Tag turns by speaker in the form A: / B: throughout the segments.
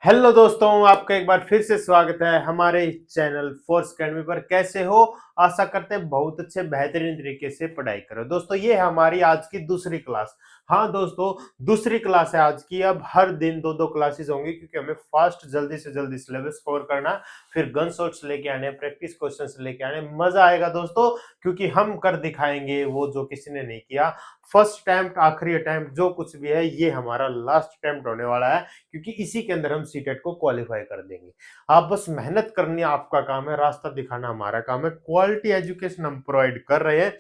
A: Hello दोस्तों, आपका एक बार फिर से स्वागत है हमारे चैनल फोर्स अकेडमी पर। कैसे हो? आशा करते हैं बहुत अच्छे बेहतरीन तरीके से पढ़ाई करो। दोस्तों, ये है हमारी आज की दूसरी क्लास। हाँ दोस्तों, दूसरी क्लास है आज की। अब हर दिन दो दो क्लासेस होंगी क्योंकि हमें फास्ट जल्दी से जल्दी सिलेबस कवर करना है। फिर गन शॉट्स लेके आने, प्रैक्टिस क्वेश्चंस लेके आने, मजा आएगा दोस्तों, क्योंकि हम कर दिखाएंगे वो जो किसी ने नहीं किया। फर्स्ट अटेम्प्ट, आखिरी अटेम्प्ट, जो कुछ भी है ये हमारा लास्ट अटेम्प्ट होने वाला है, क्योंकि इसी के अंदर हम सीटेट को क्वालिफाई कर देंगे। आप बस मेहनत करनी आपका काम है, रास्ता दिखाना हमारा काम है। क्वालिटी एजुकेशन हम प्रोवाइड कर रहे हैं।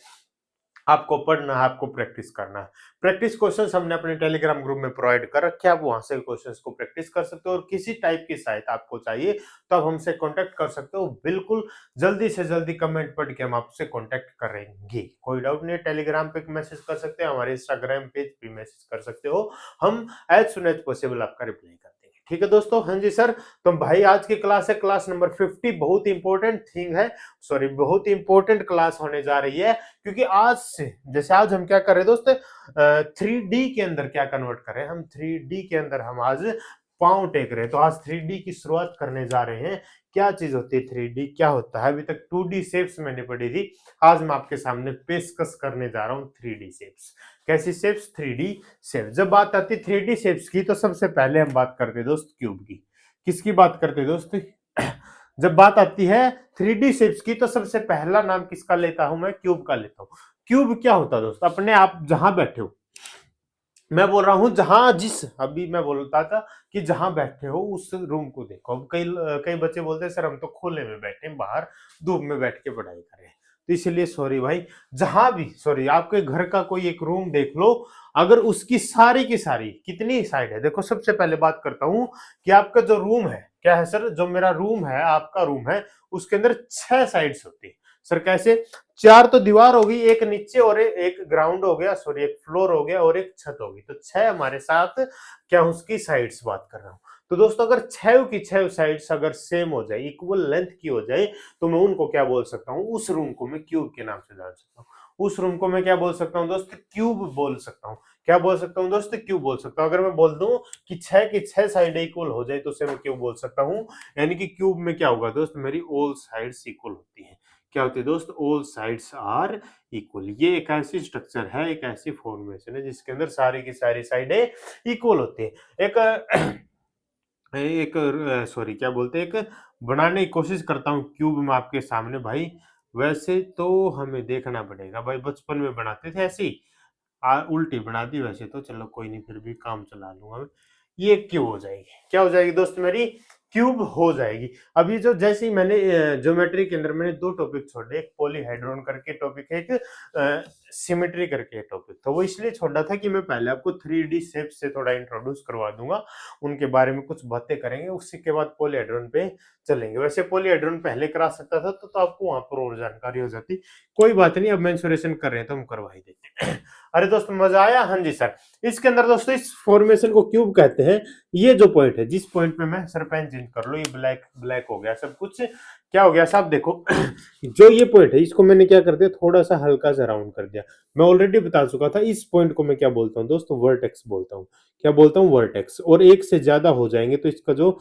A: आपको पढ़ना है, आपको प्रैक्टिस करना है। प्रैक्टिस क्वेश्चंस हमने अपने टेलीग्राम ग्रुप में प्रोवाइड कर रखे हैं। आप वहां से क्वेश्चंस को प्रैक्टिस कर सकते हो, और किसी टाइप की सहायता आपको चाहिए तो आप हमसे कांटेक्ट कर सकते हो। बिल्कुल जल्दी से जल्दी कमेंट पढ़ के हम आपसे कांटेक्ट करेंगे। कोई डाउट नहीं है, टेलीग्राम पे मैसेज कर सकते हैं, हमारे इंस्टाग्राम पेज पे मैसेज कर सकते हो। हम एज सुन एज पॉसिबल आपका रिप्लाई कर देंगे। ठीक है दोस्तों? हाँ जी सर। तो भाई आज की क्लास है क्लास नंबर 50। बहुत इंपॉर्टेंट थिंग है, सॉरी बहुत इंपॉर्टेंट क्लास होने जा रही है। क्योंकि आज से, जैसे आज हम क्या कर रहे हैं दोस्त, 3D के अंदर क्या कन्वर्ट करें हम, 3D के अंदर हम आज पांव टेक रहे हैं। तो आज 3D की शुरुआत करने जा रहे हैं। क्या चीज होती है 3D, क्या होता है? अभी तक 2D शेप्स मैंने पढ़ी थी। आज मैं आपके सामने पेशकश करने जा रहा हूँ 3D शेप्स। कैसी शेप्स? 3D shape. जब बात आती है 3D शेप्स की, तो सबसे पहले हम बात करते हैं दोस्त क्यूब की। किसकी बात करते हैं दोस्त? जब बात आती है 3D शेप्स की, तो सबसे पहला नाम किसका लेता हूं मैं? क्यूब का लेता हूं। क्यूब क्या होता है दोस्त? अपने आप जहां बैठे हो, मैं बोल रहा हूं जहां, जिस, अभी मैं बोलता था कि जहां बैठे हो उस रूम को देखो। अब कई कई बच्चे बोलते हैं सर हम तो खुले में बैठे हैं, बाहर धूप में बैठ के पढ़ाई करें। तो इसलिए सॉरी भाई, जहां भी, सॉरी, आपके घर का कोई एक रूम देख लो, अगर उसकी सारी की सारी कितनी साइड है, देखो सबसे पहले बात करता हूं कि आपका जो रूम है, क्या है सर? जो मेरा रूम है, आपका रूम है, उसके अंदर 6 साइड्स होती है। सर कैसे? 4 तो दीवार होगी, एक नीचे और एक ग्राउंड हो गया, सॉरी एक फ्लोर हो गया और एक छत होगी। तो 6 हमारे साथ क्या, उसकी साइड्स बात कर रहा हूं। तो दोस्तों अगर 6 की 6 साइड्स अगर सेम हो जाए, इक्वल लेंथ की हो जाए, तो मैं उनको क्या बोल सकता हूं? उस रूम को मैं क्यूब के नाम से जान सकता हूं। उस रूम को मैं क्या बोल सकता हूं दोस्त? क्यूब बोल सकता हूं। क्या बोल सकता हूं दोस्त? क्यूब बोल सकता हूं। अगर मैं बोल दूं कि 6 की 6 साइड इक्वल हो जाए, तो उसे मैं क्यूब बोल सकता हूं। यानी कि क्यूब में क्या होगा दोस्त? मेरी ऑल साइड्स इक्वल होती है। क्या होती है दोस्त? All sides are equal. ये एक ऐसी स्ट्रक्चर है, एक ऐसी फॉर्मेशन है जिसके अंदर सारी की सारी साइडें इक्वल होती है। एक एक सॉरी क्या बोलते हैं, एक बनाने की कोशिश करता हूँ क्यूब में आपके सामने भाई। वैसे तो हमें देखना पड़ेगा भाई, बचपन में बनाते थे ऐसी, उल्टी बना दी। वैसे तो चलो कोई नहीं, फिर भी काम चला लूंगा मैं। ये क्यूब हो जाएगी। क्या हो जाएगी दोस्त मेरी? क्यूब हो जाएगी। अभी जो, जैसे ही मैंने ज्योमेट्री के अंदर मैंने 2 टॉपिक छोड़े, एक पॉलीहेड्रोन करके टॉपिक है, एक सिमेट्री करके टॉपिक। तो वो इसलिए छोड़ा था कि मैं पहले आपको 3D शेप से थोड़ा इंट्रोड्यूस करवा दूंगा, उनके बारे में कुछ बातें करेंगे, उसके के बाद पॉलीहेड्रोन पे चलेंगे। वैसे पॉलीहेड्रोन पहले करा सकता था तो आपको वहां पर और जानकारी हो जाती। कोई बात नहीं, अब मेंसुरेशन कर रहे हैं तो हम करवा ही देते हैं। अरे दोस्त मजा आया? हाँ जी सर। इसके अंदर दोस्तों इस फॉर्मेशन को क्यूब कहते हैं। ये जो पॉइंट है, जिस पॉइंट पे मैं, सर पेन चेंज कर लो, ये ब्लैक ब्लैक हो गया सब कुछ। क्या हो गया साहब? देखो जो ये पॉइंट है, इसको मैंने क्या कर दिया, थोड़ा सा हल्का सा राउंड कर दिया। मैं ऑलरेडी बता चुका था, इस पॉइंट को मैं क्या बोलता हूँ दोस्तों? वर्टेक्स बोलता हूँ। क्या बोलता हूँ? वर्टेक्स। और एक से ज्यादा हो जाएंगे तो इसका जो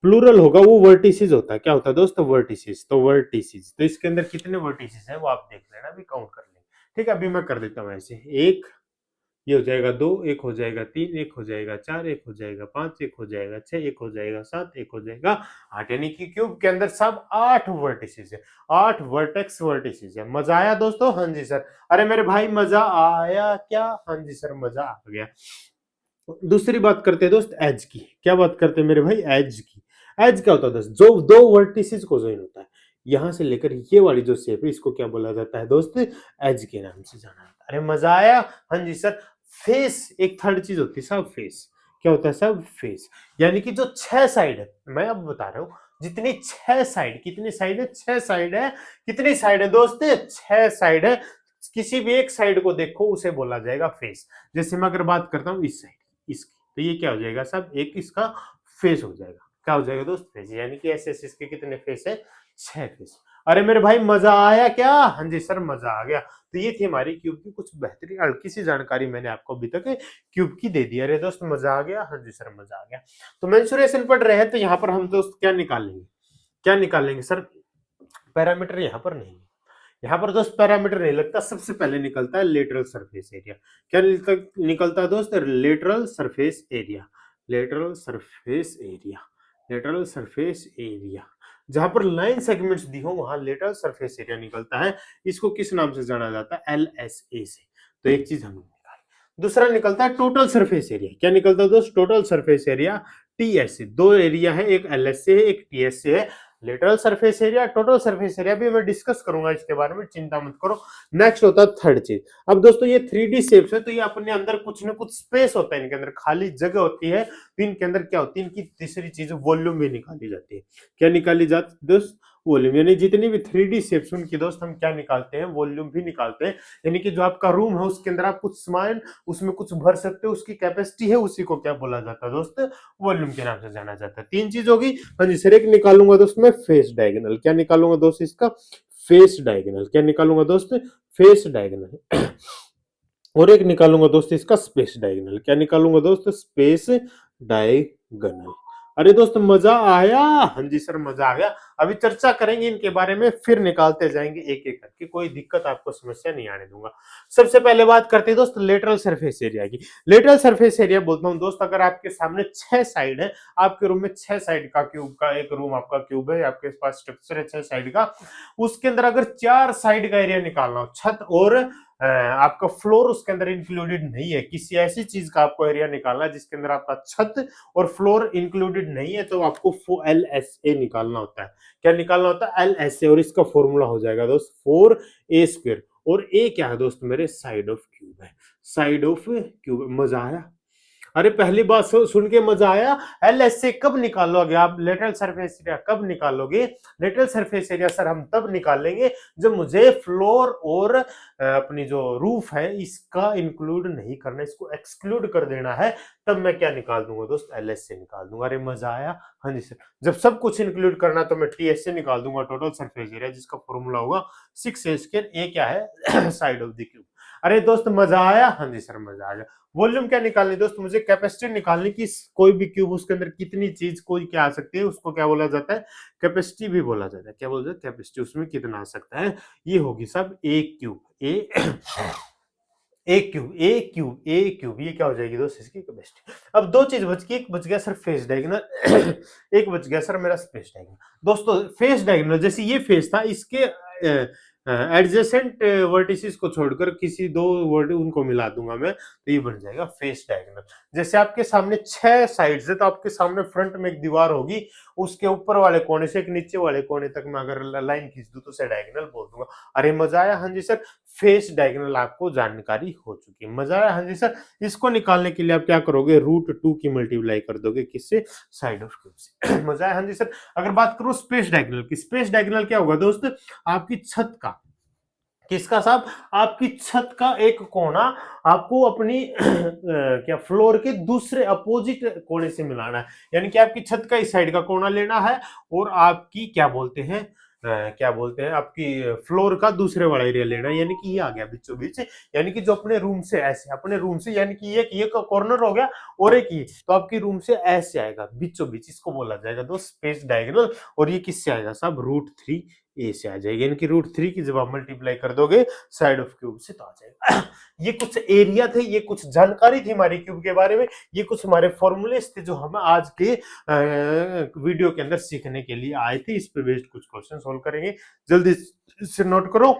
A: प्लूरल होगा वो वर्टिसेस होता है। क्या होता है दोस्त? वर्टिसेस। तो वर्टिसेस, तो इसके अंदर कितने वर्टिसेस हैं वो आप देख लेना, अभी काउंट कर लेंगे। ठीक है, अभी मैं कर देता हूँ ऐसे। एक, ये हो जाएगा 2, एक हो जाएगा 3, एक हो जाएगा 4, एक हो जाएगा 5, एक हो जाएगा 6, एक हो जाएगा 7, एक हो जाएगा 8। यानी कि क्यूब के अंदर सब 8 वर्टिसेस है, 8 वर्टेक्स वर्टिसेस है। मजा आया दोस्तों? हाँ जी सर। अरे मेरे भाई मजा आया क्या? हाँ जी सर, मजा आ गया। दूसरी बात करते हैं दोस्त एज की। क्या बात करते हैं मेरे भाई? एज की। एज क्या होता है दोस्त? जो दो वर्टिसेस को ज्वाइन होता है, यहां से लेकर ये वाली जो शेप है, इसको क्या बोला जाता है दोस्त? एज के नाम से जाना जाता है। अरे मजा आया? हाँ जी सर। फेस एक थर्ड चीज होती है सब। फेस क्या होता है सब? फेस। यानी कि जो 6 साइड है, मैं अब बता रहा हूं, जितनी 6 साइड, कितनी साइड है? 6 साइड है। कितनी साइड है दोस्त? 6 साइड है। किसी भी एक साइड को देखो, उसे बोला जाएगा फेस। जैसे मैं अगर बात करता हूं इस साइड, इसकी, तो ये क्या हो जाएगा सब? एक इसका फेस हो जाएगा। क्या हो जाएगा दोस्त? फेस। यानी कि ऐसे ऐसे इसके कितने फेस है? 6 फेस। अरे मेरे भाई मजा आया क्या? हाँ जी सर मजा आ गया। तो ये थी हमारी क्यूब की कुछ बेहतरीन हल्की सी जानकारी मैंने आपको अभी तक क्यूब की दे दी। अरे दोस्त मजा आ गया? हाँ जी सर मजा आ गया। तो मेंसुरेशन पढ़ रहे हैं तो यहाँ पर हम दोस्त क्या निकालेंगे? क्या निकालेंगे सर? पैरामीटर यहाँ पर नहीं है। यहाँ पर दोस्त पैरामीटर नहीं लगता, सबसे पहले निकलता है लेटरल सरफेस एरिया। क्या निकलता है दोस्त? Lateral surface area. Lateral surface area. Lateral surface area. जहां पर लाइन सेगमेंट्स दी हो वहां लेटरल सरफेस एरिया निकलता है। इसको किस नाम से जाना जाता है? LSA से। तो एक चीज हमने निकाली। दूसरा निकलता है टोटल सरफेस एरिया। क्या निकलता है दोस्त? Total surface area TSA। दो एरिया है, एक LSA है एक TSA है। Lateral surface area, total surface area भी मैं डिस्कस करूंगा इसके बारे में, चिंता मत करो। नेक्स्ट होता है थर्ड चीज। अब दोस्तों ये 3D शेप्स है तो ये अपने अंदर कुछ ना कुछ स्पेस होता है, इनके अंदर खाली जगह होती है। तो इनके अंदर क्या होती है? इनकी तीसरी चीज वॉल्यूम भी निकाली जाती है। क्या निकाली जाती है दोस्त? वॉल्यूम। यानी जितनी भी 3D शेप्स उनकी दोस्त हम क्या निकालते हैं? वॉल्यूम भी निकालते हैं। यानी कि जो आपका रूम है उसके अंदर आप कुछ सामान उसमें कुछ भर सकते हो, उसकी कैपेसिटी है, उसी को क्या बोला जाता है दोस्त? वॉल्यूम के नाम से जाना जाता है। तीन चीज होगी। हाँ जी सर, एक निकालूंगा दोस्त मैं फेस डायगोनल। क्या निकालूंगा दोस्त? इसका फेस डायगोनल। क्या निकालूंगा दोस्त? Face diagonal. और एक निकालूंगा दोस्त इसका स्पेस डायगोनल। क्या निकालूंगा दोस्त? Space diagonal. अरे दोस्त मजा आया? हाँ जी सर मजा आ गया। अभी चर्चा करेंगे इनके बारे में, फिर निकालते जाएंगे एक एक करके, कोई दिक्कत आपको समस्या नहीं आने दूंगा। सबसे पहले बात करते हैं दोस्त लेटरल सरफेस एरिया की। लेटरल सरफेस एरिया बोलता हूं दोस्त, अगर आपके सामने 6 साइड है, आपके रूम में 6 साइड का क्यूब का एक रूम आपका क्यूब है, आपके पास स्ट्रक्चर है 6 साइड का, उसके अंदर अगर 4 साइड का एरिया निकालना हो, छत और आपका फ्लोर उसके अंदर इंक्लूडेड नहीं है, किसी ऐसी चीज का आपको एरिया निकालना है जिसके अंदर आपका छत और फ्लोर इंक्लूडेड नहीं है, तो आपको LSA निकालना होता है। क्या निकालना होता है? LSA। और इसका फॉर्मूला हो जाएगा दोस्त 4A²। और ए क्या है दोस्त? मेरे साइड ऑफ क्यूब है। Side of cube. मजा आया? अरे पहली बात सुन के मजा आया। LSA कब निकालोगे आप? लेटरल सरफेस एरिया कब निकालोगे? लेटरल सरफेस एरिया सर हम तब निकालेंगे जब मुझे फ्लोर और अपनी जो रूफ है इसका इंक्लूड नहीं करना, इसको एक्सक्लूड कर देना है, तब मैं क्या निकाल दूंगा दोस्त? LSA निकाल दूंगा। अरे मजा आया? हाँ जी सर। जब सब कुछ इंक्लूड करना तो मैं TSA निकाल दूंगा, टोटल सरफेस एरिया, जिसका फॉर्मूला होगा 6A²। ए क्या है? Side of the cube. अरे दोस्त मजा आया? हाँ जी सर मजा आ गया। वॉल्यूम क्या निकालनी दोस्त? मुझे कैपेसिटी निकालनी कि कोई भी क्यूब उसके अंदर कितनी चीज कोई क्या आ सकती है, उसको क्या बोला जाता है? कैपेसिटी भी बोला जाता है। क्या बोलते हैं? कैपेसिटी। उसमें कितना आ सकता है, ये होगी सब ए क्यूब। ए क्यूब ये क्या हो जाएगी दोस्त? इसकी कैपेसिटी। अब दो चीज बच गई, एक बच गया सर फेस डायगोनल, एक बच गया सर मेरा स्पेस डायगोनल। दोस्तों फेस डायगोनल जैसे ये फेस था, इसके एडजेसेंट वर्टिसेस को छोड़कर किसी दो वर्ड उनको मिला दूंगा मैं, तो ये बन जाएगा फेस डायगोनल। जैसे आपके सामने 6 साइड्स है तो आपके सामने फ्रंट में एक दीवार होगी, उसके ऊपर वाले कोने से एक नीचे वाले कोने तक मैं अगर लाइन खींच दूं तो उसे डायगोनल बोल दूंगा। अरे मजा आया? हाँ जी सर। फेस डायगोनल आपको जानकारी हो चुकी है। मजा आया? हाँ जी सर। इसको निकालने के लिए आप क्या करोगे? √2 की मल्टीप्लाई कर दोगे, किससे? साइड ऑफ क्यूब से। मजा आया? हाँ जी सर। अगर बात करो स्पेस डायगोनल की, स्पेस डायगोनल क्या होगा दोस्त? आपकी छत का, किसका साहब? आपकी छत का एक कोना आपको अपनी क्या फ्लोर के दूसरे अपोजिट कोने से मिलाना है। यानी कि आपकी छत का इस साइड का कोना लेना है और आपकी क्या बोलते हैं आपकी फ्लोर का दूसरे वाला एरिया लेना है। यानी कि ये आ गया बीचों बीच। यानी कि जो अपने रूम से ऐसे, अपने रूम से यानी कि ये कॉर्नर हो गया और एक ये, तो आपकी रूम से ऐसे आएगा बीचों बीच, इसको बोला जाएगा दोस्त स्पेस डायगोनल। और ये किससे आएगा साहब? √3A से आ जाएगी। यानी कि √3 की जब आप मल्टीप्लाई कर दोगे साइड ऑफ क्यूब से तो आ जाएगा। ये कुछ एरिया थे, ये कुछ जानकारी थी हमारी क्यूब के बारे में, ये कुछ हमारे फॉर्मूलेस थे जो हम आज के वीडियो के अंदर सीखने के लिए आए थे। इस पे बेस्ड कुछ क्वेश्चन सोल्व करेंगे, जल्दी से नोट करो।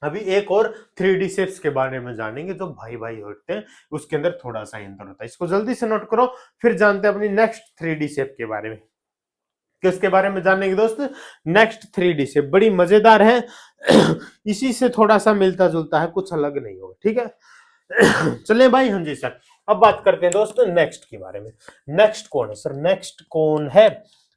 A: अभी एक और 3D शेप्स के बारे में जानेंगे जो भाई भाई होते हैं, उसके अंदर थोड़ा सा अंतर होता है, इसको जल्दी से नोट करो। फिर जानते हैं अपनी नेक्स्ट 3D शेप के बारे में। किसके बारे में जानेंगे दोस्त? नेक्स्ट 3D शेप बड़ी मजेदार है। इसी से थोड़ा सा मिलता जुलता है, कुछ अलग नहीं होगा, ठीक है। चले भाई। हाँ जी सर। अब बात करते हैं दोस्तों नेक्स्ट के बारे में। नेक्स्ट कौन है सर? नेक्स्ट कौन है?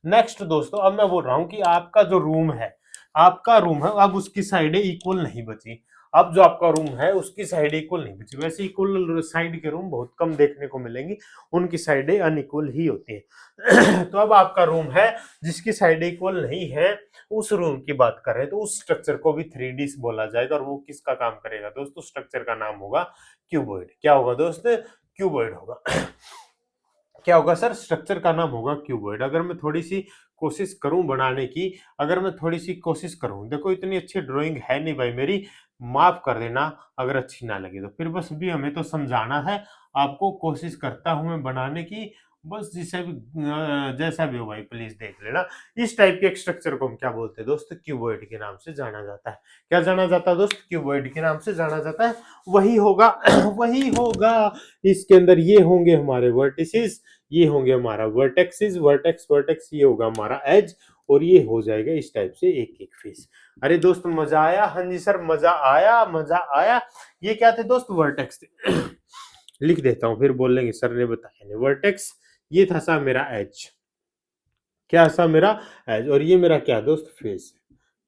A: नेक्स्ट दोस्तों अब मैं बोल रहा हूं कि आपका जो रूम है, आपका रूम है, अब उसकी साइडें इक्वल नहीं बची। अब जो आपका रूम है उसकी साइड इक्वल नहीं बची। वैसे इक्वल साइड के रूम बहुत कम देखने को मिलेंगी, उनकी साइडें अनइक्वल ही होती है। तो अब आपका रूम है जिसकी साइड इक्वल नहीं है, उस रूम की बात कर रहे हैं, तो उस स्ट्रक्चर को भी 3D बोला जाएगा। और वो किसका काम करेगा दोस्तों? स्ट्रक्चर का नाम होगा क्यूबॉइड। क्या होगा दोस्त? क्यूबॉइड होगा। क्या होगा सर? स्ट्रक्चर का नाम होगा क्यूबॉइड। अगर मैं थोड़ी सी कोशिश करूं बनाने की, अगर मैं थोड़ी सी कोशिश करूं, देखो इतनी अच्छी ड्राइंग है नहीं भाई मेरी, माफ कर देना अगर अच्छी ना लगे तो। फिर बस भी हमें तो समझाना है आपको, कोशिश करता हूं मैं बनाने की, बस जिसे भी जैसा भी हो भाई प्लीज देख लेना। इस टाइप के एक स्ट्रक्चर को हम क्या बोलते हैं दोस्त? क्यूबॉइड के नाम से जाना जाता है। क्या जाना जाता है दोस्त? क्यूबॉइड के नाम से जाना जाता है। वही होगा वही होगा। इसके अंदर ये होंगे हमारे वर्टिसेस, ये होंगे हमारा वर्टेक्सेस, वर्टेक्स वर्टेक्स, ये होगा हमारा एज, और ये हो जाएगा इस टाइप से एक एक फेस। अरे दोस्त मजा आया? हाँ जी सर मजा आया, मजा आया। ये क्या थे दोस्त? वर्टेक्स थे। लिख देता हूं, फिर बोलेंगे सर ने बताया नहीं। वर्टेक्स, ये था सा मेरा एज, क्या सा मेरा एज, और ये मेरा क्या दोस्त? फेस।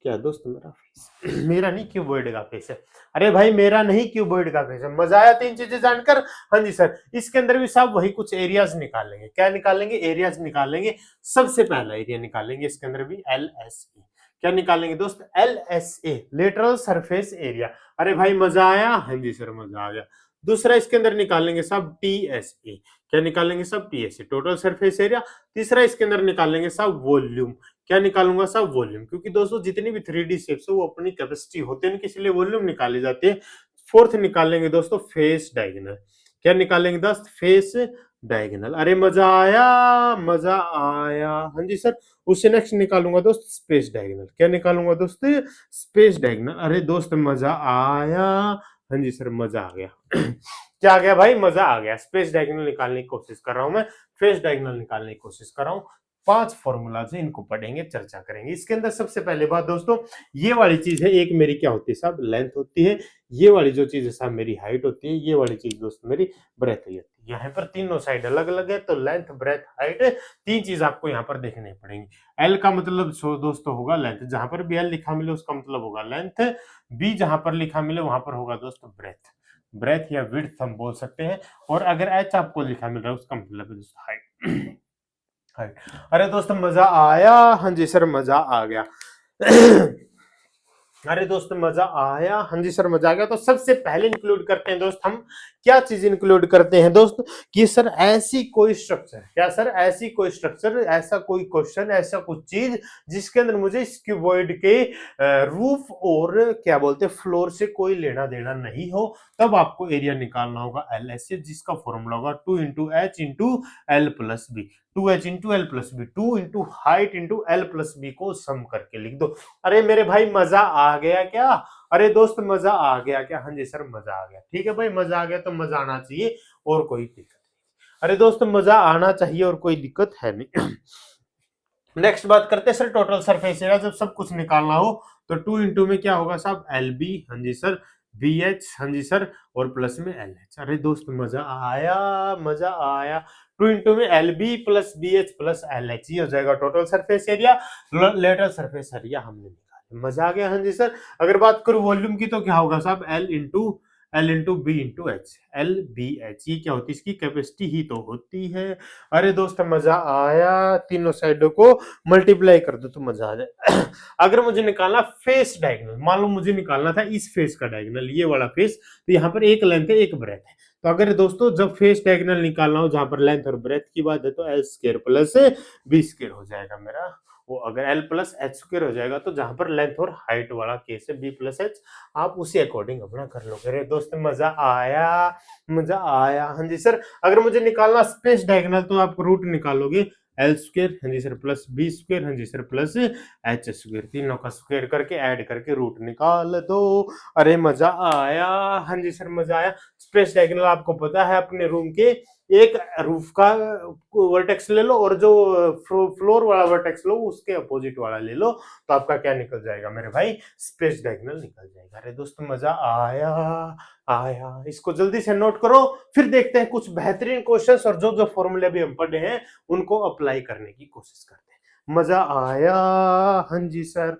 A: क्या दोस्त? मेरा फेस। मेरा नहीं, क्यूबॉइड का फेस है। अरे भाई मेरा नहीं, क्यूबॉइड का फेस है। मजा आया तीन चीजें जानकर? हाँ जी सर। इसके अंदर भी साहब वही कुछ एरियाज निकालेंगे। क्या निकालेंगे? एरियाज निकालेंगे। सबसे पहला एरिया निकालेंगे इसके अंदर भी LSA। क्या निकालेंगे दोस्त? LSA, lateral surface area. अरे भाई मजा आया? हाँ जी सर मजा आ गया। दूसरा इसके अंदर निकालेंगे सब TSA। क्या निकालेंगे सब? TSA, total surface area. तीसरा इसके अंदर निकालेंगे सब वॉल्यूम। क्या निकालूंगा? सब वॉल्यूम, क्योंकि दोस्तों जितनी भी 3D शेप्स है वो अपनी कैपेसिटी होते हैं, इसलिए वॉल्यूम निकाले जाते हैं। फोर्थ निकालेंगे दोस्तों फेस डायगोनल। क्या निकालेंगे दोस्त? Face diagonal. अरे मजा आया, मजा आया। हाँ जी सर। उससे नेक्स्ट निकालूंगा दोस्त स्पेस डायगोनल। क्या निकालूंगा दोस्त? Space diagonal. अरे दोस्त मजा आया। हाँ जी सर मजा आ गया। क्या आ गया भाई? मजा आ गया। स्पेस डायगोनल निकालने की कोशिश कर रहा हूं मैं, फेस डायगोनल निकालने की कोशिश कर रहा हूं। 5 फॉर्मूला है, इनको पढ़ेंगे, चर्चा करेंगे। इसके अंदर सबसे पहले बात दोस्तों, ये वाली चीज है, एक मेरी क्या होती है साहब? लेंथ होती है। ये वाली जो चीज है साहब मेरी हाइट होती है। ये वाली चीज दोस्त मेरी ब्रेथ होती है। यहाँ पर तीनों साइड अलग अलग है, तो लेंथ ब्रेथ हाइट तीन चीज आपको यहाँ पर देखनी पड़ेंगी। एल का मतलब दोस्तों होगा लेंथ, जहां पर भी एल लिखा मिले उसका मतलब होगा लेंथ। बी जहां पर लिखा मिले वहां पर होगा दोस्तों ब्रेथ, ब्रेथ या विड्थ हम बोल सकते हैं। और अगर एच आपको लिखा मिल रहा है उसका मतलब है दोस्तों हाइट। हाइट। अरे दोस्त मजा आया? हाँ जी सर मजा आ गया। अरे दोस्त मजा आया? हाँ जी सर मजा आ गया। तो सबसे पहले इंक्लूड करते हैं दोस्त हम, क्या चीज इंक्लूड करते हैं दोस्त? कि सर ऐसी कोई स्ट्रक्चर, क्या सर ऐसी कोई स्ट्रक्चर, ऐसा कोई क्वेश्चन, ऐसा कुछ चीज जिसके अंदर मुझे इस क्यूबॉइड के रूफ और क्या बोलते हैं फ्लोर से कोई लेना देना नहीं हो, तब आपको एरिया निकालना होगा LSA, जिसका फॉर्मूला होगा 2 into H into L plus B. 2h into L plus B, 2 into height into L plus B को सम करके लिख दो। अरे मेरे भाई मजा आ गया क्या? अरे दोस्त मजा आ गया क्या? हाँ जी सर मजा आ गया। ठीक है भाई मजा आ गया तो मजा आना चाहिए और कोई दिक्कत नहीं। अरे दोस्त मजा आना चाहिए और कोई दिक्कत है नहीं। नेक्स्ट बात करते हैं सर टोटल सरफेस एरिया। जब सब कुछ निकालना हो तो 2 इंटू में क्या होगा साहब? LB, हाँ जी सर, BH, हाँ जी सर, और प्लस में LH। अरे दोस्त मजा आया, मजा आया। 2 इंटू में LB plus BH plus LH, ये हो जाएगा total surface area. Lateral surface area हमने निकाला। मजा आ गया? हाँ जी सर। अगर बात करूं वॉल्यूम की तो क्या होगा साहब? L into B into H, LBH। ये क्या होती है? इसकी कैपेसिटी ही तो होती है। अरे दोस्त मजा आया? तीनों साइडों को मल्टीप्लाई कर दो तो मजा आ जाए। अगर मुझे निकालना फेस डायगोनल, मान लो मुझे निकालना था इस फेस का डायगोनल, ये वाला फेस, तो यहाँ पर एक लेंथ है एक ब्रेथ है। तो अगर दोस्तों जब फेस डायगोनल निकालना हो जहां पर लेंथ और ब्रेथ की बात है, तो L square plus B square हो जाएगा मेरा वो। अगर एल प्लस एच स्क्र हो जाएगा तो जहां पर लेंथ और हाइट वाला केस है बी प्लस एच, आप उसी अकॉर्डिंग अपना कर लो। अरे दोस्त मजा आया, मजा आया। हाँ जी सर। अगर मुझे निकालना स्पेस डायगोनल तो आप रूट निकालोगे एल स्क्र, हाँ जी सर, प्लस बी स्क्र, हाँ जी सर, प्लस एच स्क्र, तीनों का स्क्वायर करके ऐड करके रूट निकाल दो। अरे मजा आया? हाँ जी सर मजा आया। स्पेस डायगोनल आपको पता है अपने रूम के एक रूफ का वर्टेक्स ले लो और जो फ्लोर वाला वर्टेक्स लो उसके अपोजिट वाला ले लो, तो आपका क्या निकल जाएगा मेरे भाई? स्पेस डायगोनल निकल जाएगा। अरे दोस्त मजा आया, आया। इसको जल्दी से नोट करो, फिर देखते हैं कुछ बेहतरीन क्वेश्चंस और जो जो फॉर्मूले भी हम पढ़े हैं उनको अप्लाई करने की कोशिश करते हैं। मजा आया? हाँ जी सर।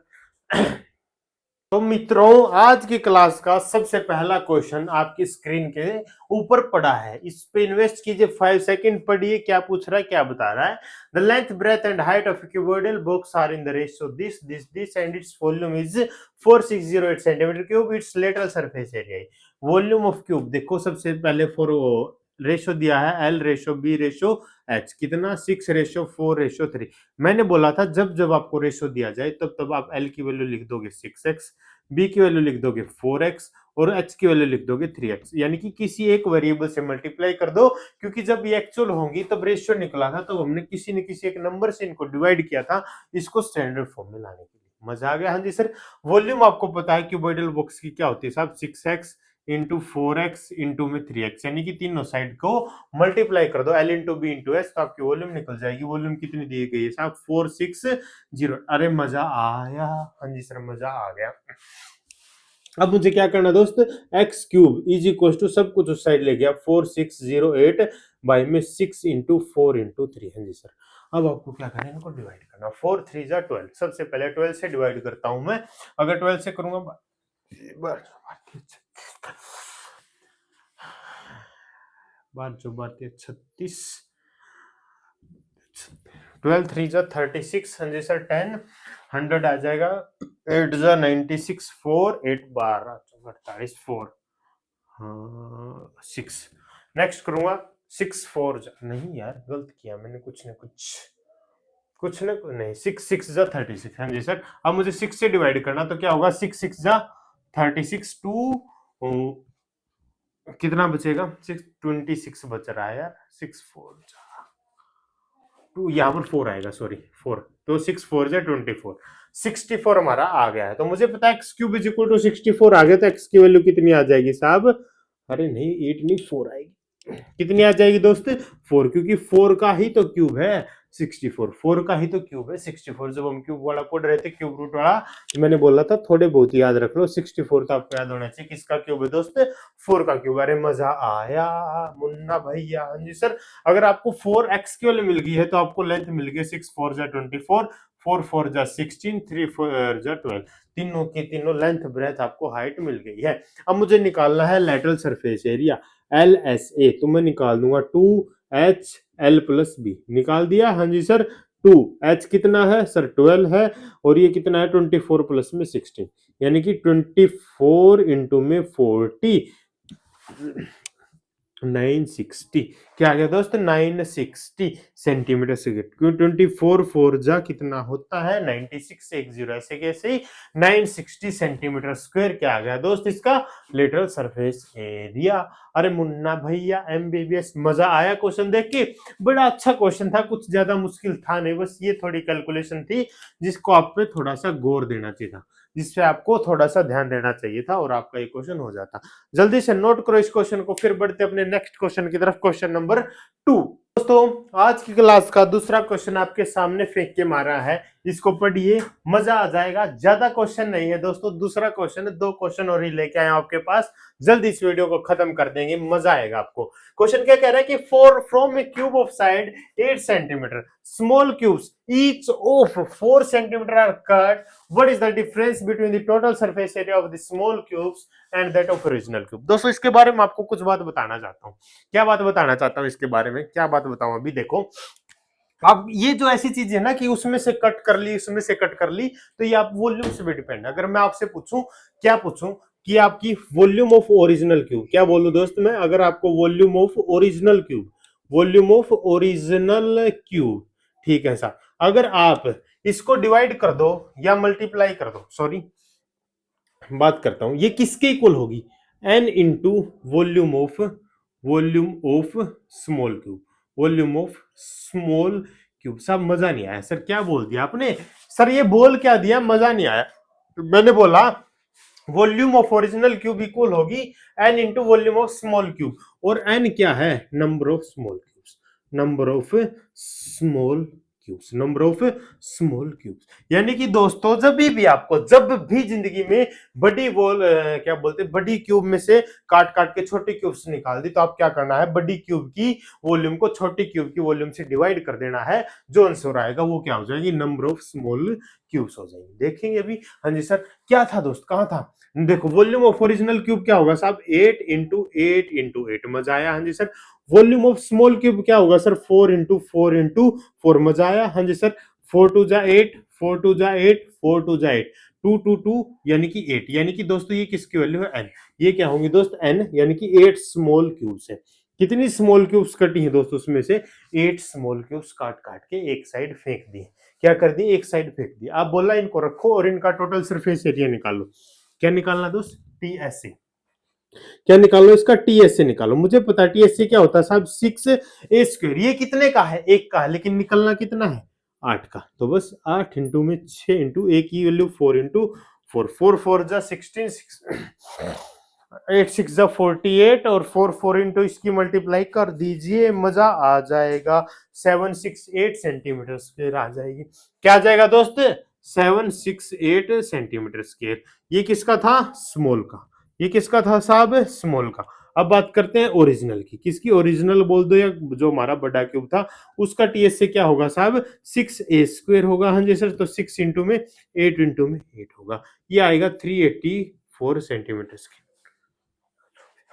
A: तो मित्रों, आज की क्लास का सबसे पहला क्वेश्चन आपकी स्क्रीन के ऊपर पड़ा है, इस पे इन्वेस्ट कीजिए, 5 सेकंड पढ़िए क्या पूछ रहा है, क्या बता रहा है। The length, breadth and height of cuboidal box are in the ratio this and its volume is 4608 centimetre cube, its lateral surface area. Volume of cube देखो, सबसे पहले फॉर रेशो दिया है L ratio B ratio H, कितना 6:4:3। मैंने बोला था जब जब आपको रेशो दिया जाए तब तब आप एल की वैल्यू लिख दोगे 6x, बी की वैल्यू लिख दोगे 4x और एच की वैल्यू लिख दोगे 3x, यानी कि किसी एक वेरिएबल से मल्टीप्लाई कर दो, क्योंकि जब ये एक्चुअल होंगी तब रेशियो निकला था, तब हमने किसी न किसी एक नंबर से इनको डिवाइड किया था, इसको स्टैंडर्ड फॉर्म में लाने के लिए। मजा आ गया? हाँ जी सर। वॉल्यूम आपको पता है क्यूबॉइडल बॉक्स की क्या होती है साहब, 6x इंटू 4x इंटू में 3x, यानी कि तीनों साइड को मल्टीप्लाई कर दो, L into B into S, तो आपकी वॉल्यूम निकल जाएगी। वॉल्यूम कितनी दी गई है साहब, 460। अरे मजा आया? हाँ जी सर, मजा आ गया। अब मुझे क्या करना दोस्त, X cube is equal to सब कुछ उस साइड ले गया, 4608 बाई में 6 इंटू 4 इंटू 3। हाँ जी सर। अब आपको क्या करना है, इनको डिवाइड करना, 4 3 जा 12। सबसे पहले 12 से डिवाइड करता हूं मैं, अगर 12 से करूंगा बार जो बात है 36, 12 3 जा 36। हाँ जी सर, 10 100 आ जाएगा, 8 जा 96, 4 8 12 48 4 6। नेक्स्ट करूंगा 6 4 जा, नहीं यार गलत किया मैंने, कुछ न कुछ नहीं, 6 6 जा 36। हाँ जी सर। अब मुझे 6 से डिवाइड करना, तो क्या होगा, 6 6 जा 36, 2 कितना बचेगा, 626 बच रहा है यार, 6 4 जा 2, यहाँ पर 4 आएगा, सॉरी 4, तो 6 4 जा 24, 64 हमारा आ गया है। तो मुझे पता है X cube is equal to 64 आ गया, तो एक्स की वैल्यू कितनी आ जाएगी साहब, अरे नहीं 8 नहीं 4 आएगी। कितनी आ जाएगी दोस्त, 4, क्योंकि 4 का ही तो क्यूब है 64, 4 का ही तो क्यूब है 64। जब हम क्यूब वाला पढ़ रहे थे, क्यूब रूट वाला, तो मैंने बोला था थोड़े बहुत याद रख लो, 64 तो आपको याद होना चाहिए। किसका क्यूब है दोस्त, 4 का क्यूब। अरे मजा आया मुन्ना भैया। हाँ जी सर। अगर आपको 4x की वैल्यू मिल गई है, तो आपको लेंथ मिल गई 6 4 जा 24, 4 4 जा 16, 3 4 जा 12, तीनों की तीनों लेंथ ब्रेथ आपको हाइट मिल गई है। अब मुझे निकालना है लेटरल सरफेस एरिया, LSA, तो मैं निकाल दूंगा 2HL प्लस बी। निकाल दिया? हाँ जी सर। 2H कितना है सर, 12 है, और ये कितना है 24 प्लस में 16, यानी कि 24 इंटू में 40, 960। क्या आ गया दोस्त, 960 सेंटीमीटर स्क्वायर। क्यों, 24 4 जा कितना होता है 96, 10 ऐसे कैसे ही 960 सेंटीमीटर स्क्वायर क्या आ गया दोस्त, इसका लेटरल सरफेस एरिया। अरे मुन्ना भैया MBBS, मजा आया क्वेश्चन देख के? बड़ा अच्छा क्वेश्चन था, कुछ ज्यादा मुश्किल था नहीं, बस ये थोड़ी कैलकुलेशन थी जिसको आप पे थोड़ा सा गौर देना चाहिए था, जिसपे आपको थोड़ा सा ध्यान देना चाहिए था, और आपका ये क्वेश्चन हो जाता। जल्दी से नोट करो इस क्वेश्चन को, फिर बढ़ते अपने नेक्स्ट क्वेश्चन की तरफ, क्वेश्चन नंबर 2। दोस्तों, आज की क्लास का दूसरा क्वेश्चन आपके सामने फेंक के मारा है, इसको पढ़िए, मजा आ जाएगा। ज्यादा क्वेश्चन नहीं है दोस्तों, दूसरा क्वेश्चन है, 2 क्वेश्चन और ही लेके आए आपके पास, जल्दी इस वीडियो को खत्म कर देंगे, मजा आएगा आपको। क्वेश्चन क्या कह रहा है कि for from a cube of side 8 centimetre small cubes each of 4 centimetre are cut, what is the difference between the total surface area of the small cubes and that of original cube. दोस्तों, इसके बारे में आपको कुछ बात बताना चाहता हूँ। क्या बात बताना चाहता हूँ इसके बारे में, क्या बात बताऊं, अभी देखो। अब ये जो ऐसी चीज है ना कि उसमें से कट कर ली, उसमें से कट कर ली, तो ये आप वॉल्यूम से भी डिपेंड है। अगर मैं आपसे पूछूं, क्या पूछूं कि आपकी वॉल्यूम ऑफ ओरिजिनल क्यूब, क्या बोलूं दोस्त मैं, अगर आपको volume of original cube, volume of original cube, ठीक है साहब, अगर आप इसको डिवाइड कर दो या मल्टीप्लाई कर दो, सॉरी बात करता हूं, ये किसके इक्वल होगी, n into volume of small cube, volume of small cube. सब मजा नहीं आया सर, क्या बोल दिया आपने सर, ये बोल क्या दिया, मजा नहीं आया। मैंने बोला volume of original cube equal होगी n into volume of small cube, और n क्या है, number of small cubes, number of small cubes, number of small cubes. यानी कि दोस्तों जब भी जिंदगी में क्या बोलते हैं, बड़ी क्यूब में से काट काट के छोटी क्यूब्स निकाल दी, तो आप क्या करना है, बड़ी क्यूब की वॉल्यूम को छोटी क्यूब की वॉल्यूम से डिवाइड कर देना है। जो आंसर आएगा वो क्या हो जाएगी, नंबर ऑफ स्मॉल क्यूब्स हो जाएंगे। देखेंगे अभी। हाँ जी सर, क्या था दोस्त, कहाँ था? देखो वॉल्यूम ऑफ ओरिजिनल क्यूब क्या होगा साहब, 8 इंटू 8 इंटू 8, मजा आया। हाँ जी sir, volume of small cube क्या होगा सर, 4 इंटू 4 इंटू 4, मजा आया। हाँ जी सर, 4 टू जा 8, 4 टू जा 8, 4 टू जा 8, 2 टू 2 यानी कि 8, यानी कि दोस्तों ये किसकी वैल्यू है, एन। ये क्या होंगे दोस्त, एन, यानी कि 8 स्मॉल क्यूब्स है। कितनी स्मॉल क्यूब्स कटी है दोस्तों, उसमें से 8 स्मॉल क्यूब्स काट काट के एक साइड फेंक दी। क्या कर दी, एक साइड फेंक दी। आप बोला इनको रखो और इनका टोटल सरफेस एरिया निकालो। क्या निकालना दोस्त, टीएसए। क्या निकालो, इसका टीएसए निकालो। मुझे पता है टीएसए क्या होता है साहब, 6a²। ये कितने का है, एक का है, लेकिन निकलना कितना है, 8 का। तो बस 8 इंटू में 6 इंटू ए की वैल्यू 4 इंटू 4, 4 4 जा 16, 8 6 जा 48 और 4 4 इंटू इसकी मल्टीप्लाई कर दीजिए, मजा आ जाएगा। 768 सेंटीमीटर स्क्वायर आ जाएगी। क्या आ जाएगा दोस्त, 768 सेंटीमीटर स्क्वायर। ये किसका था, स्मॉल का। ये किसका था साहब, स्मॉल का। अब बात करते हैं ओरिजिनल की। किसकी, ओरिजिनल बोल दो, या जो हमारा बड़ा क्यूब था उसका टीएस से क्या होगा साहब, 6a² होगा। हाँ जी सर, तो 6 इंटू में 8 इंटू में 8 होगा। ये आएगा 384 सेंटीमीटर स्क्वायर।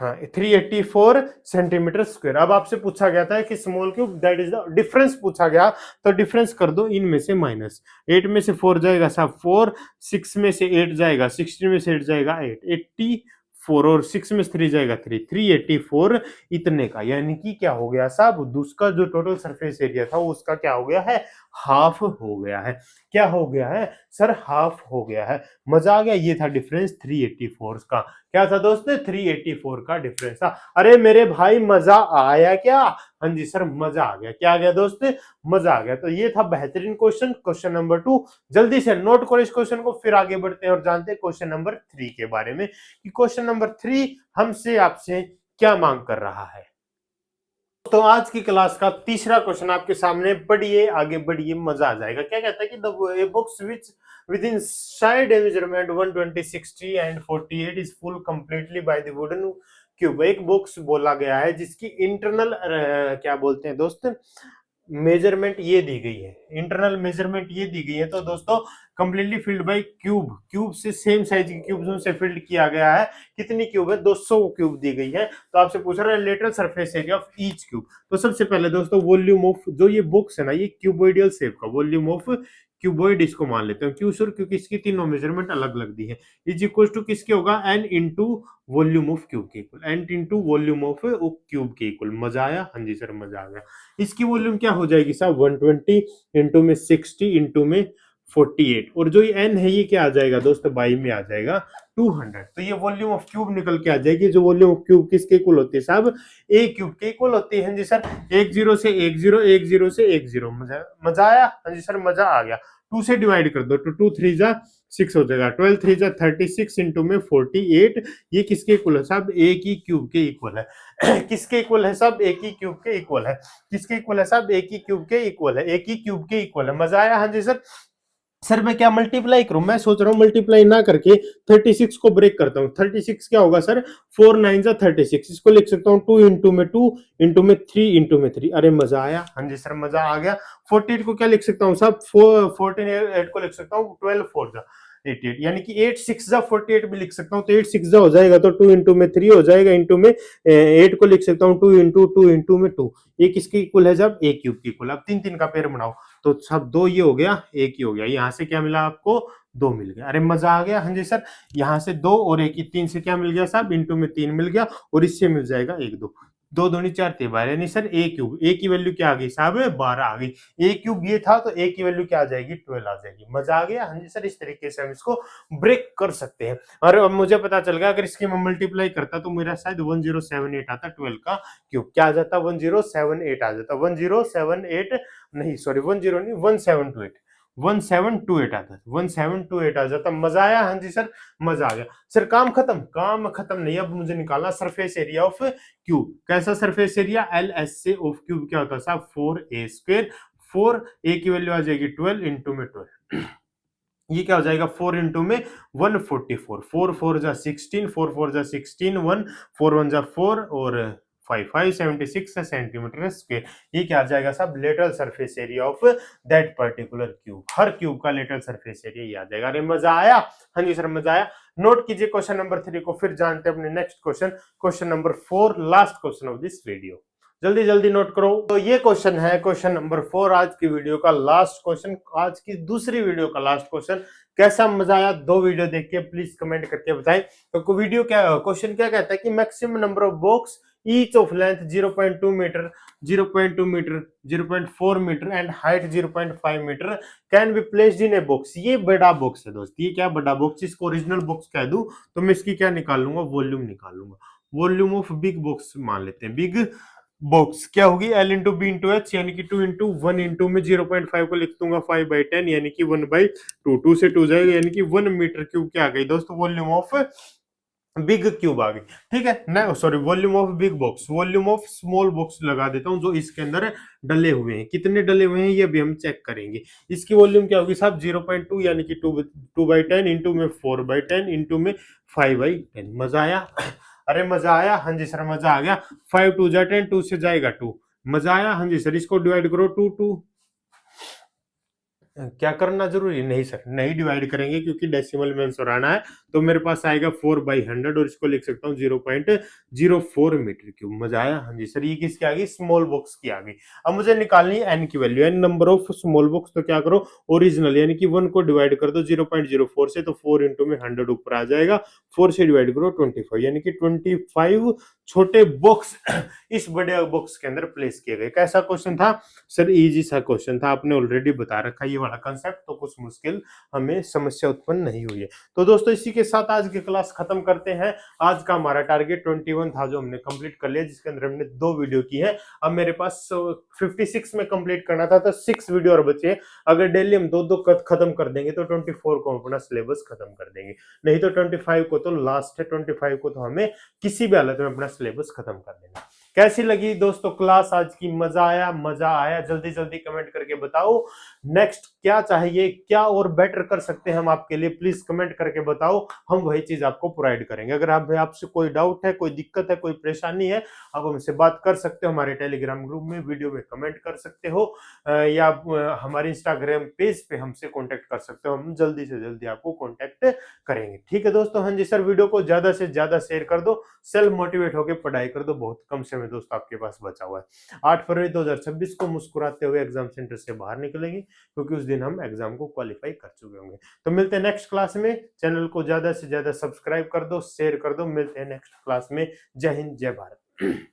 A: हाँ, 384 सेंटीमीटर स्क्वायर। अब आपसे पूछा गया था कि small cube that is the difference पूछा गया, तो डिफरेंस कर दो इनमें से माइनस। 8 में से 4 जाएगा साहब 4, 6 में से 8 जाएगा, 16 में से 8 जाएगा 8, 84, और 6 में से 3 जाएगा 3, 384 इतने का। यानी कि क्या हो गया साहब, उसका जो टोटल सरफेस एरिया था वो उसका क्या हो गया है, हाफ हो गया है। क्या हो गया है सर, हाफ हो गया है। मजा आ गया। ये था डिफरेंस 384 का। क्या था दोस्त, 384 का डिफरेंस था। अरे मेरे भाई मजा आया क्या, हाँ जी सर मजा आ गया। क्या आ गया दोस्त, मजा आ गया। तो ये था बेहतरीन क्वेश्चन, क्वेश्चन नंबर 2। जल्दी से नोट करो इस क्वेश्चन को, फिर आगे बढ़ते हैं और जानते हैं क्वेश्चन नंबर 3 के बारे में, कि क्वेश्चन नंबर 3 हमसे आपसे क्या मांग कर रहा है। तो आज की क्लास का तीसरा क्वेश्चन आपके सामने, पढ़िए आगे बढ़िए, मजा आ जाएगा। क्या कहता है कि the books which with in side measurement 120 60 and 48 is full completely by the wooden cube. एक बॉक्स बोला गया है जिसकी इंटरनल क्या बोलते हैं दोस्त, मेजरमेंट ये दी गई है, इंटरनल मेजरमेंट ये दी गई है। तो दोस्तों completely filled by cube, cube से सेम साइज की क्यूब्स से फिल्ड किया गया है। कितनी क्यूब है, 200 क्यूब दी गई है। तो आपसे पूछ रहा है lateral surface area of each cube. तो सबसे पहले दोस्तों वॉल्यूम ऑफ, जो ये बॉक्स है ना, ये क्यूबोइडियल शेप का, वॉल्यूम ऑफ क्यूबोइड इसको मान लेते हैं। क्यों सर, क्योंकि इसकी तीनों मेजरमेंट अलग अलग दी है। इज इक्वल टू किसके होगा, N into volume of cube के equal, N into volume of cube के इक्वल। मजा आया, हाँ जी सर मजा आ गया। इसकी वॉल्यूम क्या हो जाएगी साहब, 120 इंटू में 60 इंटू में 48, और जो ये एन है ये क्या आ जाएगा दोस्त, बाई में आ जाएगा 200। तो ये वॉल्यूम ऑफ क्यूब निकल के आ जाएगी। जो वॉल्यूम ऑफ क्यूब किसके इक्वल होती है साहब, ए क्यूब के इक्वल होती है। जी सर, 10 से 10, 10 से 10, मजा आया, हाँ जी सर मजा आ गया। 2 से डिवाइड कर दो तो 2 3 जा 6 हो जाएगा, 12 3 जा 36 इंटू में 48। ये किसके इक्वल है साहब, ए की क्यूब के इक्वल है। किसके इक्वल है साहब, ए की क्यूब के इक्वल है। किसके इक्वल है साहब, ए की क्यूब के इक्वल है, ए की क्यूब के इक्वल है। मजा आया, हाँ जी सर। सर मैं क्या मल्टीप्लाई करूं, मैं सोच रहा हूं मल्टीप्लाई ना करके 36 को ब्रेक करता हूं। 36 क्या होगा सर, 4 9 जा 36, इसको लिख सकता हूं 2 इंटू में 2 इंटू में 3 इंटू में 3। अरे मजा आया, हाँ जी सर मजा आ गया। 48 को क्या लिख सकता हूं साहब, 14 को लिख सकता हूं 12 4 जा 88, यानी कि 8 6 जा 48 भी लिख सकता हूं। तो 8 6 जा हो जाएगा, तो 2 इंटू में 3 हो जाएगा, इंटू में 8 को लिख सकता हूं 2 इंटू में 2। ये किसके इक्वल है जब, ए क्यूब की इक्वल। अब 3 3 का पेयर बनाओ, तो सब 2 ये हो गया, एक ही हो गया। यहाँ से क्या मिला आपको, 2 मिल गया। अरे मजा आ गया, हाँ जी सर। यहाँ से 2 और 1 3 से क्या मिल गया साहब, इंटू में 3 मिल गया, और इससे मिल जाएगा 1 2, 2 दूनी 4 3 12, यानी सर ए क्यूब, ए की वैल्यू क्या आ गई साहब, 12 आ गई। ए क्यूब ये था, तो ए की वैल्यू क्या आ जाएगी, 12 आ जाएगी। मजा आ गया, हाँ जी सर। इस तरीके से हम इसको ब्रेक कर सकते हैं। और अब मुझे पता चल गया, अगर इसकी मैं मल्टीप्लाई करता तो मेरा शायद 1078 आता, 12 का क्यूब क्या आ जाता, 1078 आ जाता, 1078 नहीं, सॉरी 10 नहीं, 1728, 1728 आता, 1728 आ जाता। मजा आया, हाँ जी सर मजा आ गया। सर काम खत्म, काम खत्म नहीं, अब मुझे निकालना सरफेस एरिया ऑफ क्यूब। कैसा सरफेस एरिया, एल एस से ऑफ क्यूब क्या होता है साहब, 4a²। 4, ए की वैल्यू आ जाएगी 12, इंटू में 12, ये क्या हो जाएगा 4 इंटू में 144, 4 4 जा 16, 4 4 जा 16, 1 4 1 जा 4 और 576 सेंटीमीटर स्क्वायर। ये क्या आ जाएगा सब lateral surface area of that particular cube. Her cube का लेटरल सरफेस एरिया ये आ जाएगा। अरे मजा आया? हाँ जी सर मजा आया। नोट कीजिए क्वेश्चन नंबर 3 को, फिर जानते हैं अपने next question, question number 4, last question of this video. जल्दी जल्दी नोट करो। तो ये क्वेश्चन है क्वेश्चन नंबर 4, आज की वीडियो का लास्ट क्वेश्चन, आज की दूसरी वीडियो का लास्ट क्वेश्चन। कैसा मजा आया? 2 वीडियो देख के प्लीज कमेंट करके बताएं। तो वीडियो क्या, क्वेश्चन क्या कहता है कि maximum number of box each of length 0.2 metre, 0.2 metre, 0.4 metre and height 0.5 metre can be placed in a box. ये बड़ा बॉक्स है दोस्त, ये क्या बड़ा बॉक्स, इसको ओरिजिनल बॉक्स कह दूं तो मैं इसकी क्या निकाल लूंगा, वॉल्यूम निकाल लूंगा। वॉल्यूम ऑफ बिग बॉक्स मान लेते हैं, बिग बॉक्स क्या होगी, L into B into H, यानी कि 2 इंटू 1 इंटू में 0.5 को लिख दूंगा 5/10, यानी कि 1/2, 2 से 2 जाएगा, यानी कि 1 मीटर क्यूब क्या आ गई दोस्तों, वॉल्यूम ऑफ बिग क्यूब आ गई। ठीक है ना, sorry volume of big box, volume of small box लगा देता हूं जो इसके अंदर डले हुए हैं। कितने डले हुए हैं ये भी हम चेक करेंगे। इसकी वॉल्यूम क्या होगी साहब 0.2, यानी कि 2/10 इंटू में 4/10 इंटू में 5/10। मजा आया? अरे मजा आया? हाँ जी सर मजा आ गया। 5 2 जा 10, 2 से जाएगा 2। मजा आया? हाँ जी सर। इसको डिवाइड करो 2 2, क्या करना जरूरी नहीं सर, नहीं डिवाइड करेंगे क्योंकि डेसिमल में आंसर आना है। तो मेरे पास आएगा 4/100 और इसको लिख सकता हूँ 0.04 मीटर क्यूब। मजा आया? हाँ जी सर। ये किसकी आ गई, स्मॉल बॉक्स की आ गई। अब मुझे निकालनी है एन की value, N number of small box. तो क्या करो, ओरिजिनल यानी कि 1 को डिवाइड कर दो 0.04 से, तो 4 इंटू में 100 ऊपर आ जाएगा। 4 से डिवाइड करो 25, यानी कि 25 छोटे बॉक्स इस बड़े बॉक्स के अंदर प्लेस किए गए। कैसा क्वेश्चन था सर? इजी सा क्वेश्चन था, आपने ऑलरेडी बता रखा है ये वाला कंसेप्ट, तो कुछ मुश्किल हमें समस्या उत्पन्न नहीं हुई है। तो दोस्तों इसी के साथ आज की क्लास खत्म करते हैं। आज का हमारा टारगेट 21 था जो हमने कंप्लीट कर लिया, जिसके अंदर हमने 2 वीडियो की है। अब मेरे पास 56 में कंप्लीट करना था, तो 6 वीडियो और बचे हैं। अगर डेली हम 2-2 खत्म कर देंगे तो 24 को अपना सिलेबस खत्म कर देंगे, नहीं तो 25 को तो लास्ट है, 25 को तो हमें किसी भी हालत में अपना सिलेबस खत्म कर देना। कैसी लगी दोस्तों क्लास आज की? मजा आया? मजा आया? जल्दी जल्दी कमेंट करके बताओ। नेक्स्ट क्या चाहिए, क्या और बेटर कर सकते हैं हम आपके लिए, प्लीज कमेंट करके बताओ। हम वही चीज आपको प्रोवाइड करेंगे। अगर आपसे कोई डाउट है, कोई दिक्कत है, कोई परेशानी है, आप हमसे बात कर सकते हो। हमारे टेलीग्राम ग्रुप में वीडियो में कमेंट कर सकते हो, या हमारे इंस्टाग्राम पेज पे हमसे कॉन्टेक्ट कर सकते हो। हम जल्दी से जल्दी आपको कॉन्टेक्ट करेंगे। ठीक है दोस्तों? हाँ जी सर। वीडियो को ज्यादा से ज्यादा शेयर कर दो, सेल्फ मोटिवेट होकर पढ़ाई कर दो। बहुत कम समय दोस्त आपके पास बचा हुआ है। 8 फरवरी 2026 को मुस्कुराते हुए एग्जाम सेंटर से बाहर निकलेंगे, क्योंकि उस दिन हम एग्जाम को क्वालिफाई कर चुके होंगे। तो मिलते हैं नेक्स्ट क्लास में। चैनल को ज्यादा से ज्यादा सब्सक्राइब कर दो, शेयर कर दो। मिलते हैं नेक्स्ट क्लास में। जय हिंद, जय भारत।